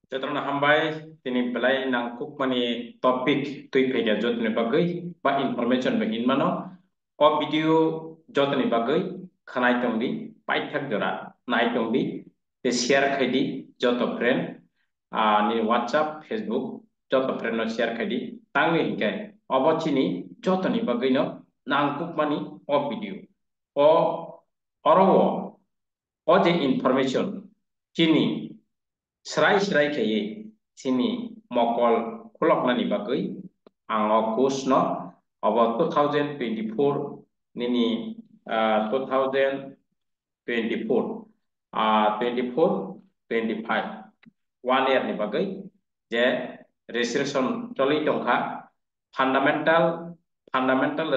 Jotron hambai tini belai nangkuk mani topik tui pega jotni bagai ba information begin mano o video jotni bagai khanai tongdi pai thak jora nai tongdi te share khaidi joto friend ni WhatsApp Facebook joto friend no share khaidi tangi hingkai obochini jotni bagai no nangkuk mani o video o orowo o je information chini serai khaye sini mokol khulok nani bagai ang course no about 2024 nini 2024 24 25 1 year ni bagai je registration choli tongkha fundamental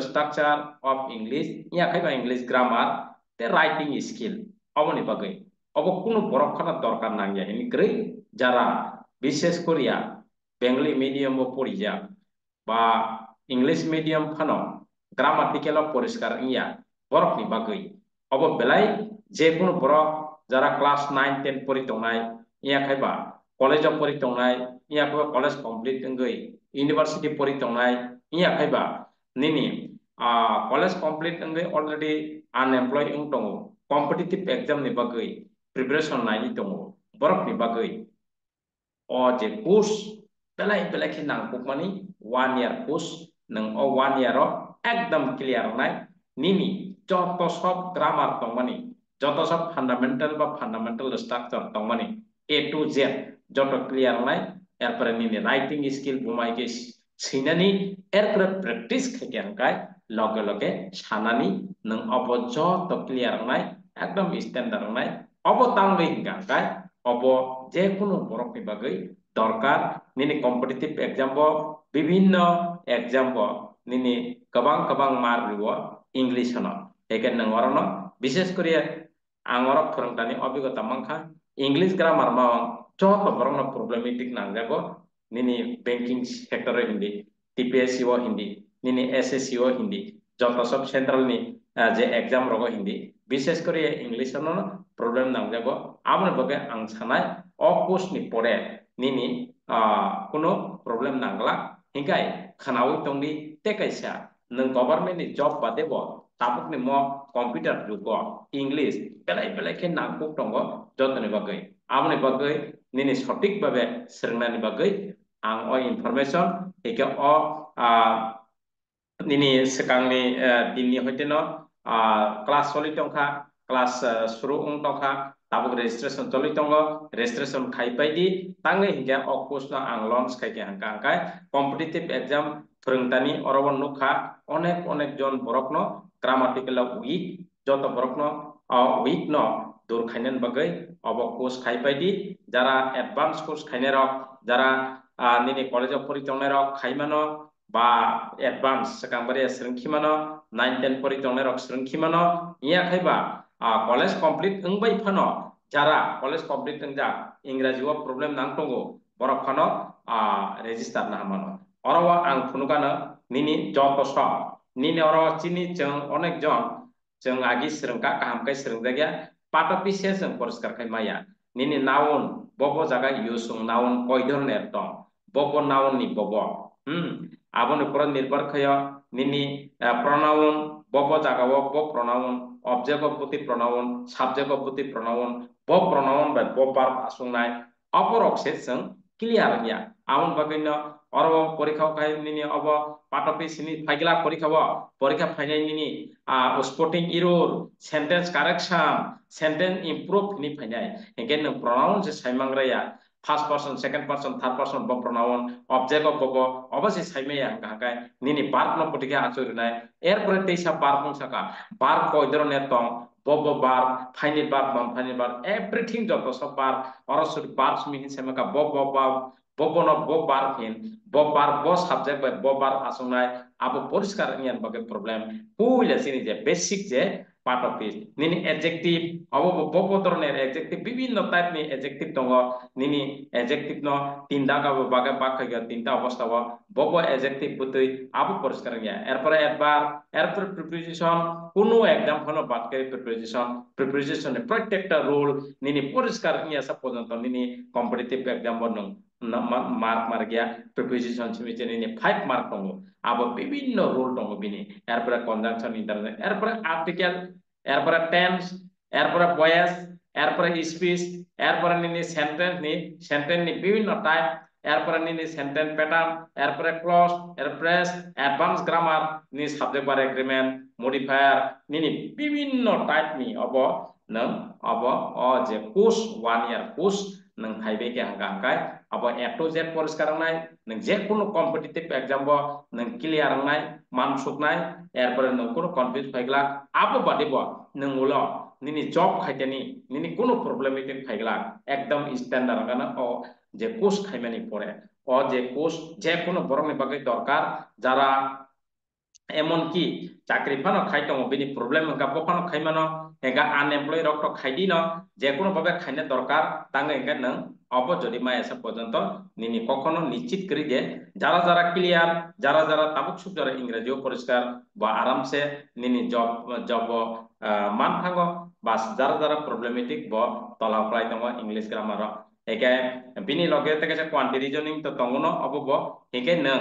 structure of English ya khaiba English grammar te writing skill oboni bagai obo কোনো বড় খানা দরকার না গিয়া any grey যারা বিশেষ করিয়া Bengali medium ও পড়িয়া বা ইংলিশ মিডিয়াম ফানো গ্রামাটিক্যাল পরিষ্কার ইয়া বরকনি বাগৈ অব বেলাই যে কোনো বড় যারা ক্লাস 9 10 পড়ি তংনাই ইয়া খাইবা কলেজ পড়ি তংনাই ইয়া খাইবা কলেজ কমপ্লিট তংগৈ ইউনিভার্সিটি পড়ি তংনাই ইয়া খাইবা নিনি কলেজ কমপ্লিট তংগৈ অলরেডি আনএমপ্লয়েড ইং দङ কম্পিটিটিভ एग्जाम नि बागै प्रिपारेशन नायनि दङ बरक नि बागै o je course belai ke nangkuk mani 1 year course nang o 1 year ro ekdom clear nai nini joto sob grammar tong mani joto sob fundamental structure tong mani a to z joto clear nai erpore nini writing skill bumai ke sinani erpore practice khagen kai loge sanani nang obo joto clear nai ekdom standard nai obo tanglei hingga kai obo যে কোনো বরকনি বাগৈ দরকার নিনি competitive exam bo বিভিন্ন exam bo নিনি गोबां mark ribo English हनो एकेन नंगरनो विशेष करिया आंगरक फोरोंतानि अभिज्ञता मांखा English grammar मा जत बरनो प्रॉब्लमेटिक नांजागो निनि बैंकिंग सेक्टर हिंदी टीपीएससी ओ हिंदी निनि एसएससी ओ हिंदी जत सब सेंट्रल नि जे एग्जाम रगो हिंदी विशेष करिया इंग्लिश हनो प्रॉब्लम नांजागो आमने बगे आं सानाय o course ni pore nini kuno problem nangla hingkai khanawi tongdi tekaisa nang government ni job bade bo tabuk ni mo computer jugo english belai ke nangpuk tongo jotoni bagai amni bagai nini sotik babe sernani bagai ang o information hike o nini sekangni dinni hoiteno class soli tongkha class suru ung tongkha tabuk registration choli tongo registration khaipai di tangai hingga o course no ang launch khai ke hangka angkai competitive exam phorongtani orobon nukha onek jon borok no grammatical weak joto borok no weak no dur khainan bagai obo course khaipai di jara advance course khainer rok jara nini college of pori tongnai rok khaimano ba advance sekangbari srengkhimano 9 10 pori tongnai rok srengkhimano iya khaiba college complete engbai phano jara college complete engja इंराजी o problem nang tongo borok phano register na hamano orowa ang phunukano nini joto so nini oro chini jeng onek jon jeng agi srengka kaham kai srengjagya patopi se jeng poriskar khai maya nini noun bobo jaga usung noun koi dhoroner tong bobo noun ni bobo aboni poro nirbhor khayo nini pronoun bobo jaga o bo pronoun object of poti pronoun subject of poti pronoun bo pronoun by bo verb asungnai oporok se jeng clear ya amon bagino oro porikha khai nini obo patopi sini faigla porikha fainai nini spotting error sentence correction sentence improve ni fainai again pronoun se saimangraya first person second person third person bo pronoun object of bobo obase saimaya gagai nini verb no porikha achurinai erpore teisa verb saka verb koi dhoroner tong bobo verb final verb non final verb everything joto sob verb orosori verbs mean semaka bobo verb bobo no bo verb hin bo verb bo subject by bo verb asungnai abo poriskar ngian bagai problem puila sini je basic je part of it nini adjective abo bobo ধরনের adjective বিভিন্ন type ni adjective dong nini adjective no tinda ga baga bakha tinta অবস্থা bobo adjective butui abo পরিষ্কার গিয়া এরপরে adverb এরপর preposition কোনো একদম হলো বাক্যের preposition এর প্রত্যেকটা রুল nini পরিষ্কার গিয়া সব পর্যন্ত nini competitive exam বনং mark mar gya preposition simiche nini 5 mark dong abo বিভিন্ন রুল dong bini এরপরে conjunction interjection এরপরে article এরপরে tense এরপরে voice এরপরে speech এরপরে নিনি সেন্টেন্স নি বিভিন্ন টাইপ এরপরে নিনি সেন্টেন্স প্যাটার্ন এরপরে ক্লজ এরপরে অ্যাডভান্স গ্রামার নি সাবজেক্ট বার এগ্রিমেন্ট মডিফায়ার নিনি বিভিন্ন টাইপ নি নং অ যে কোর্স 1 ইয়ার কোর্স নং five K হাঙ্গাই abo A to Z পরিষ্কার নাই নং যে কোনো কম্পিটিটিভ এক্সাম নং ক্লিয়ার নাই মানসুক নাই এরপরে নং কোনো কনফিউজ ফাইগলা abo বাদিব নং উল nini job khaiteni nini কোনো প্রবলেম ইতেন ফাইগলা একদম স্ট্যান্ডার্ড গানা ও যে কোর্স খাইমানি পড়ে ও যে কোর্স যে কোনো বরংনি বাকি দরকার যারা এমন কি চাকরি ফানো খাইতো বিনি প্রবলেম হঙ্কা বফানো খাইমানো হেঙ্কা আনএমপ্লয় রক্ত খাইদি ন যে কোনো ভাবে খাইনে দরকার তাঙ্গে হেঙ্কা নং অব যদি মা এসে পর্যন্ত নিনি কখনো নিশ্চিত করি যে যারা যারা ক্লিয়ার যারা তাবুক সুপ যারা ইংরেজিও পরিষ্কার বা আরামসে নিনি জব মান থাকো বা যারা প্রবলেমেটিক ব তলাও প্রায় দङ ইংলিশ গ্রামার একে বিনি লগে থেকে কোয়ান্টি রিজনিং তো দङনো অবব হেকে নং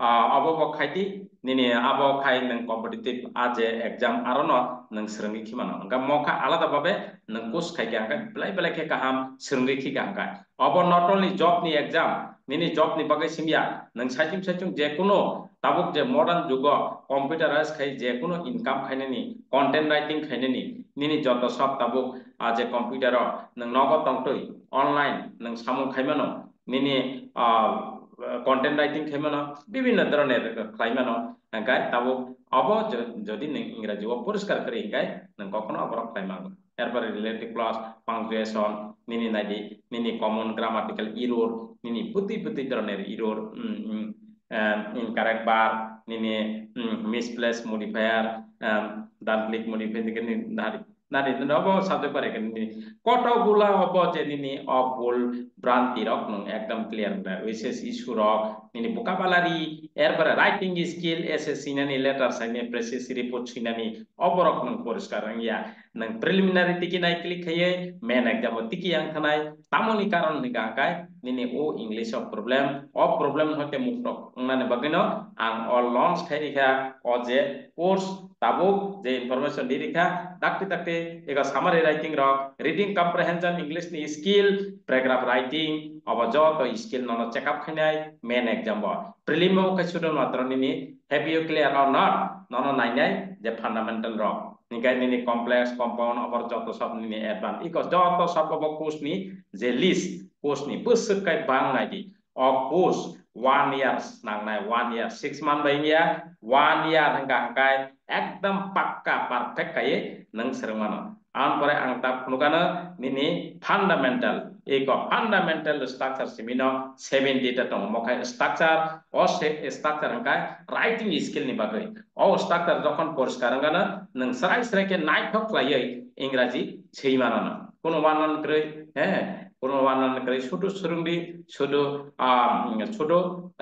abo khaiti nini abo khai nang competitive aje exam arono nang srungi khimano nga moka alada babe nang kus khai ga belai ke kaham srungi khi ga abo not only job ni exam nini job ni bagai simya nang saitim je kono tabuk je modern jugo computerized khai je kono income khaine ni content writing khaine ni nini joto sab tabuk aje computer nang nogo tongtoi online nang samu khaimano nini content writing খাইমানো বিভিন্ন ধরনের খাইমানো গাই তাবো of যদি ইংরেজি পরিষ্কার করে গাই কখনো অবর খাইমানো এরপরে relative clause punctuation নিনি নাইদি নিনি common grammatical error নিনি পুতি ধরনের ইরোর ইনকারেক্ট বার নিনি মিসপ্লেস মডিফায়ার ডানক্লিক মডিফায়ার নারী নারী অব সাবজেক্ট পারে কতগুলা অব যে নিনি অবুল ভ্রান্তি রক একদম ক্লিয়ার উইসেস ইস্যু রক নিনি ভোকাবুলারি এরপরে রাইটিং স্কিল এসএসসি নানি লেটার সাইনে প্রেসিস রিপোর্ট সিনানি অবরক নং পরিষ্কার ইয়া নং প্রিলিমিনারি টিকি নাই ক্লিক খাইয়ে মেন এক্সাম টিকি আং থানাই তামনি কারণ নি গাকাই নিনি ও ইংলিশ অফ প্রবলেম হতে মুক্ত নানে বাগিনো আং অল লঞ্চ খাইরিখা অ যে course tabuk je information dirikha dakti ega summary writing rok reading comprehension english ni skill paragraph writing aba joto skill nono check up khainai main exam bo prelim mo ka student matro ni have you clear or not nono nainai je fundamental rok nikai ni complex compound abar joto sob ni advanced iko joto sob bo course ni je list course ni busuk kai bang nai di o course 1 year nang nai 1 year 6 month bai ya 1 year hangka hangkai একদম পাক্কা perfect কায়ে নং সরমানো আন পরে আং তা ফুনুকানো নিনি fundamental एको fundamental structure Cimino 70 টা দङ মখাই structure ও structure Hakka writing skill नि बागै ও structure যখন পরিষ্কার হংগানো নং সরাই কে নাইথক লাयै ইংরেজি সেইমানো কোন ওয়ানন করে হ্যাঁ কোন ওয়ানন করে ছোট সুরুংদি ছোট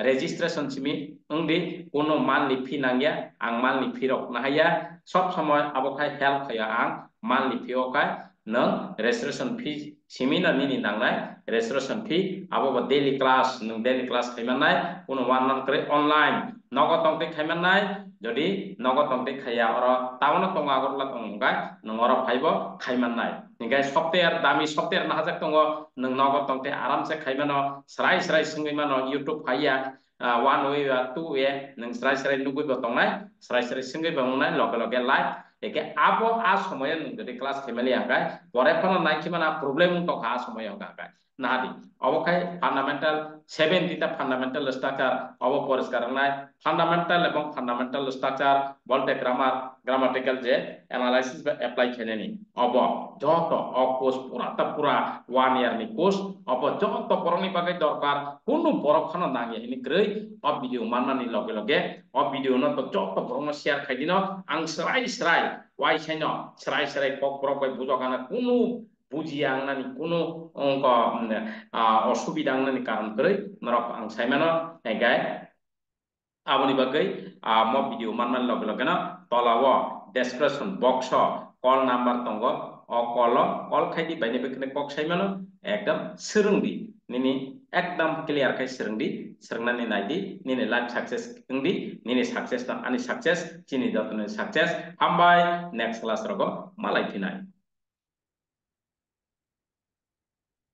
রেজিস্ট্রেশন সিমি উংদি কোন মানলি ফি নাঙ্গিয়া আং মানলি ফি রক নাহায়া সব সময় আবখাই হেল্প খায়া আং মানলি ফি ওকাই নং রেজিস্ট্রেশন ফি সিমিনা নিনি নাংনাই রেজিস্ট্রেশন ফি আবো ডেইলি ক্লাস খাইমানাই কোন ওয়ানন করে অনলাইন নগদ তংতে খাইমানাই যদি নগদ তংতে খাইয়া অর টাউন তং আগরলা তংগাই নংর ফাইবো খাইমানাই নিগাই সফটওয়্যার দামি সফটওয়্যার নাহাজাক তং নং নগদ তংতে আরামসে খাইমানো স্রাই সঙ্গিমানো YouTube ফাইয়া one way or two way nang srai nugui botongna srai singui bongna loge live eke abo a সময়ে যদি ক্লাস ফ্যামিলি আগায় পরে কোন নাকি মানে প্রবলেম তো হা সময় আগায় নাদি অবকাই ফান্ডামেন্টাল 70 টা ফান্ডামেন্টাল স্ট্রাকচার অব পরিষ্কার নাই ফান্ডামেন্টাল এবং ফান্ডামেন্টাল স্ট্রাকচার বলতে গ্রামাটিক্যাল যে অ্যানালাইসিস বা অ্যাপ্লাই খেলেনি অব যত কোর্স পুরা 1 ইয়ার নি কোর্স অব যত বড়নি বাকে দরকার কোনো বড়খানা নাঙিয়ে হিনি গ্রৈ ভিডিও মাননানি লগে লগে ভিডিও ন তো যত বড় শেয়ার খাইদিন আং স্রাই ওয়াই সাইন স্রাই কক বড় বাই বুঝকানা কোনো বুঝিয়া আংনানি কোনো অঙ্ক অসুবিধা আংনানি কারণ গ্রৈ নরক আং সাইমানো গায় aboni bagai mo video manman log logena tolawo description box call number tongo o call khaidi baine bekne kok saimano ekdam serungdi nini ekdam clear khai serungdi serungnani naidi nini life success ngdi nini success ta ani success chini jotone success hambai next class rogo malai thinai